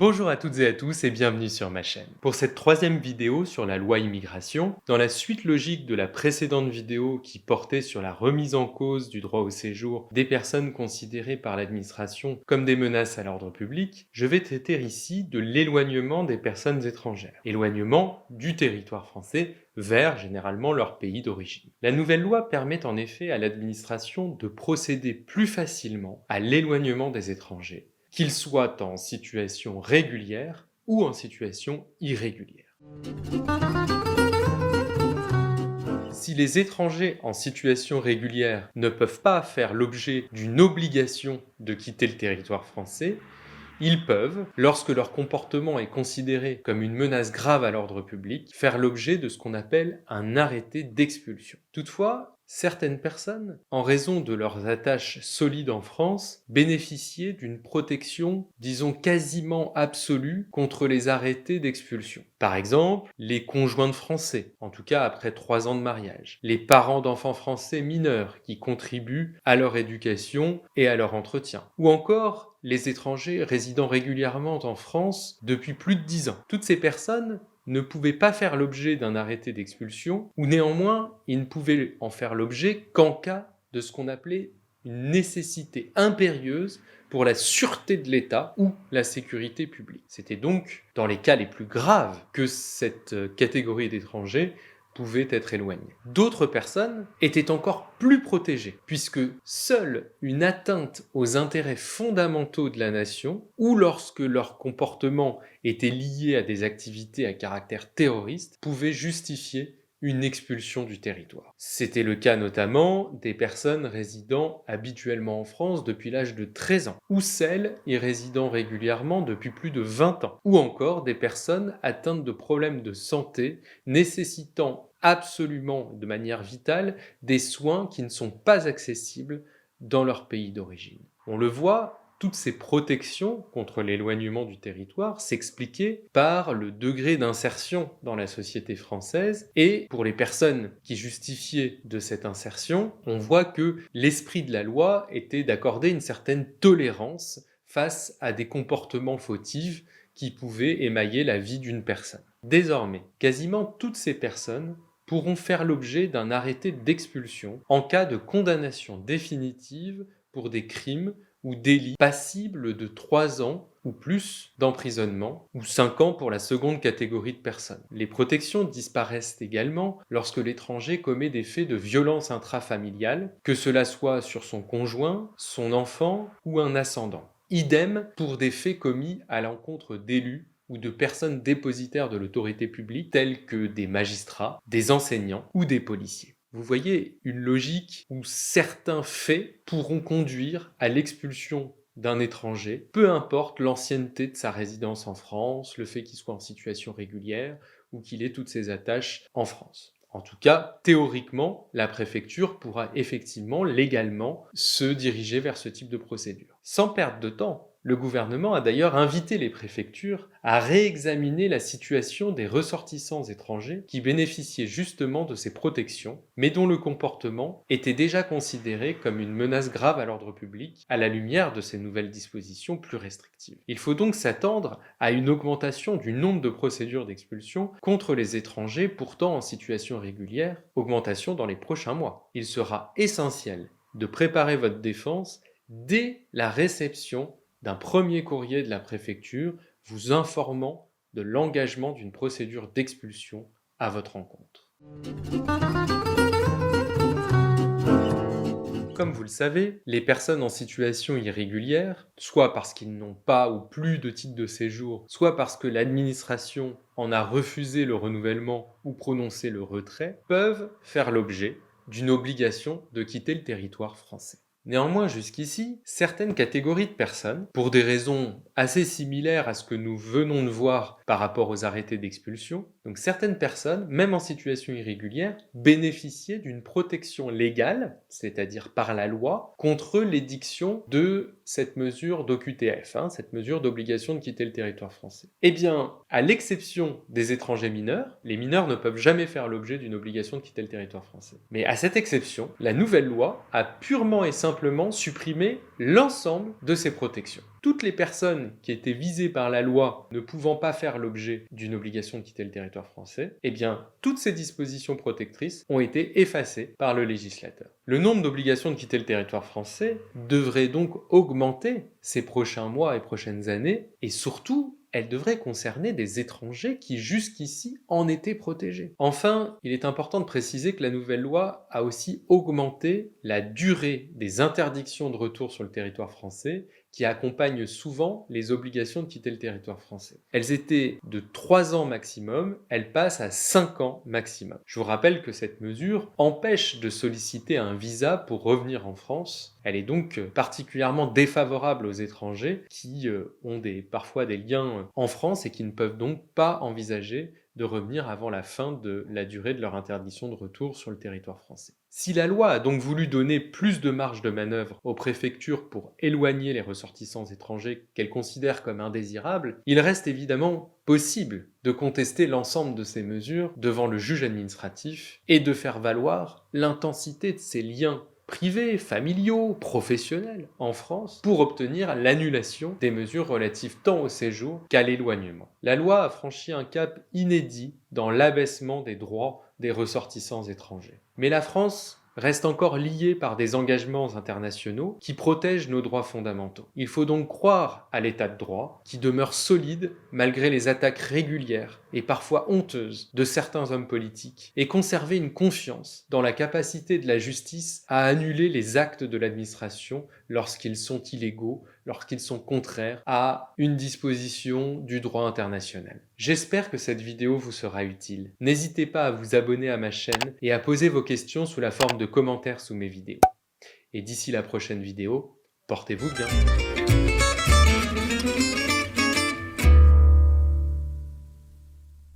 Bonjour à toutes et à tous et bienvenue sur ma chaîne. Pour cette troisième vidéo sur la loi immigration, dans la suite logique de la précédente vidéo qui portait sur la remise en cause du droit au séjour des personnes considérées par l'administration comme des menaces à l'ordre public, je vais traiter ici de l'éloignement des personnes étrangères. Éloignement du territoire français vers généralement leur pays d'origine. La nouvelle loi permet en effet à l'administration de procéder plus facilement à l'éloignement des étrangers, qu'ils soient en situation régulière ou en situation irrégulière. Si les étrangers en situation régulière ne peuvent pas faire l'objet d'une obligation de quitter le territoire français, ils peuvent, lorsque leur comportement est considéré comme une menace grave à l'ordre public, faire l'objet de ce qu'on appelle un arrêté d'expulsion. Toutefois, certaines personnes, en raison de leurs attaches solides en France, bénéficiaient d'une protection, disons quasiment absolue, contre les arrêtés d'expulsion. Par exemple, les conjoints de Français, en tout cas après 3 ans de mariage, les parents d'enfants français mineurs qui contribuent à leur éducation et à leur entretien, ou encore les étrangers résidant régulièrement en France depuis plus de 10 ans. Toutes ces personnes ne pouvaient pas faire l'objet d'un arrêté d'expulsion, ou néanmoins, ils ne pouvaient en faire l'objet qu'en cas de ce qu'on appelait une nécessité impérieuse pour la sûreté de l'État ou la sécurité publique. C'était donc dans les cas les plus graves que cette catégorie d'étrangers pouvait être éloignée. D'autres personnes étaient encore plus protégées, puisque seule une atteinte aux intérêts fondamentaux de la nation, ou lorsque leur comportement était lié à des activités à caractère terroriste, pouvait justifier une expulsion du territoire. C'était le cas notamment des personnes résidant habituellement en France depuis l'âge de 13 ans, ou celles y résidant régulièrement depuis plus de 20 ans, ou encore des personnes atteintes de problèmes de santé nécessitant absolument de manière vitale des soins qui ne sont pas accessibles dans leur pays d'origine. On le voit, toutes ces protections contre l'éloignement du territoire s'expliquaient par le degré d'insertion dans la société française, et pour les personnes qui justifiaient de cette insertion, on voit que l'esprit de la loi était d'accorder une certaine tolérance face à des comportements fautifs qui pouvaient émailler la vie d'une personne. Désormais, quasiment toutes ces personnes pourront faire l'objet d'un arrêté d'expulsion en cas de condamnation définitive pour des crimes ou délits passibles de 3 ans ou plus d'emprisonnement, ou 5 ans pour la seconde catégorie de personnes. Les protections disparaissent également lorsque l'étranger commet des faits de violence intrafamiliale, que cela soit sur son conjoint, son enfant ou un ascendant. Idem pour des faits commis à l'encontre d'élus ou de personnes dépositaires de l'autorité publique telles que des magistrats, des enseignants ou des policiers. Vous voyez une logique où certains faits pourront conduire à l'expulsion d'un étranger, peu importe l'ancienneté de sa résidence en France, le fait qu'il soit en situation régulière ou qu'il ait toutes ses attaches en France. En tout cas, théoriquement, la préfecture pourra effectivement, légalement, se diriger vers ce type de procédure. Sans perdre de temps, le gouvernement a d'ailleurs invité les préfectures à réexaminer la situation des ressortissants étrangers qui bénéficiaient justement de ces protections, mais dont le comportement était déjà considéré comme une menace grave à l'ordre public à la lumière de ces nouvelles dispositions plus restrictives. Il faut donc s'attendre à une augmentation du nombre de procédures d'expulsion contre les étrangers pourtant en situation régulière, augmentation dans les prochains mois. Il sera essentiel de préparer votre défense dès la réception d'un premier courrier de la préfecture vous informant de l'engagement d'une procédure d'expulsion à votre encontre. Comme vous le savez, les personnes en situation irrégulière, soit parce qu'ils n'ont pas ou plus de titre de séjour, soit parce que l'administration en a refusé le renouvellement ou prononcé le retrait, peuvent faire l'objet d'une obligation de quitter le territoire français. Néanmoins, jusqu'ici, certaines catégories de personnes, pour des raisons assez similaires à ce que nous venons de voir par rapport aux arrêtés d'expulsion, Donc certaines personnes, même en situation irrégulière, bénéficiaient d'une protection légale, c'est-à-dire par la loi, contre l'édiction de cette mesure d'OQTF, cette mesure d'obligation de quitter le territoire français. Eh bien, à l'exception des étrangers mineurs, les mineurs ne peuvent jamais faire l'objet d'une obligation de quitter le territoire français. Mais à cette exception, la nouvelle loi a purement et simplement supprimé l'ensemble de ces protections. Toutes les personnes qui étaient visées par la loi ne pouvant pas faire l'objet d'une obligation de quitter le territoire français, eh bien, toutes ces dispositions protectrices ont été effacées par le législateur. Le nombre d'obligations de quitter le territoire français devrait donc augmenter ces prochains mois et prochaines années, et surtout, elle devrait concerner des étrangers qui jusqu'ici en étaient protégés. Enfin, il est important de préciser que la nouvelle loi a aussi augmenté la durée des interdictions de retour sur le territoire français qui accompagnent souvent les obligations de quitter le territoire français. Elles étaient de 3 ans maximum, elles passent à 5 ans maximum. Je vous rappelle que cette mesure empêche de solliciter un visa pour revenir en France. Elle est donc particulièrement défavorable aux étrangers qui ont parfois des liens en France et qui ne peuvent donc pas envisager de revenir avant la fin de la durée de leur interdiction de retour sur le territoire français. Si la loi a donc voulu donner plus de marge de manœuvre aux préfectures pour éloigner les ressortissants étrangers qu'elles considèrent comme indésirables, il reste évidemment possible de contester l'ensemble de ces mesures devant le juge administratif et de faire valoir l'intensité de ces liens privés, familiaux, professionnels en France pour obtenir l'annulation des mesures relatives tant au séjour qu'à l'éloignement. La loi a franchi un cap inédit dans l'abaissement des droits des ressortissants étrangers. Mais la France reste encore liée par des engagements internationaux qui protègent nos droits fondamentaux. Il faut donc croire à l'état de droit qui demeure solide malgré les attaques régulières et parfois honteuses de certains hommes politiques et conserver une confiance dans la capacité de la justice à annuler les actes de l'administration lorsqu'ils sont illégaux, lorsqu'ils sont contraires à une disposition du droit international. J'espère que cette vidéo vous sera utile. N'hésitez pas à vous abonner à ma chaîne et à poser vos questions sous la forme de commentaires sous mes vidéos. Et d'ici la prochaine vidéo, portez-vous bien.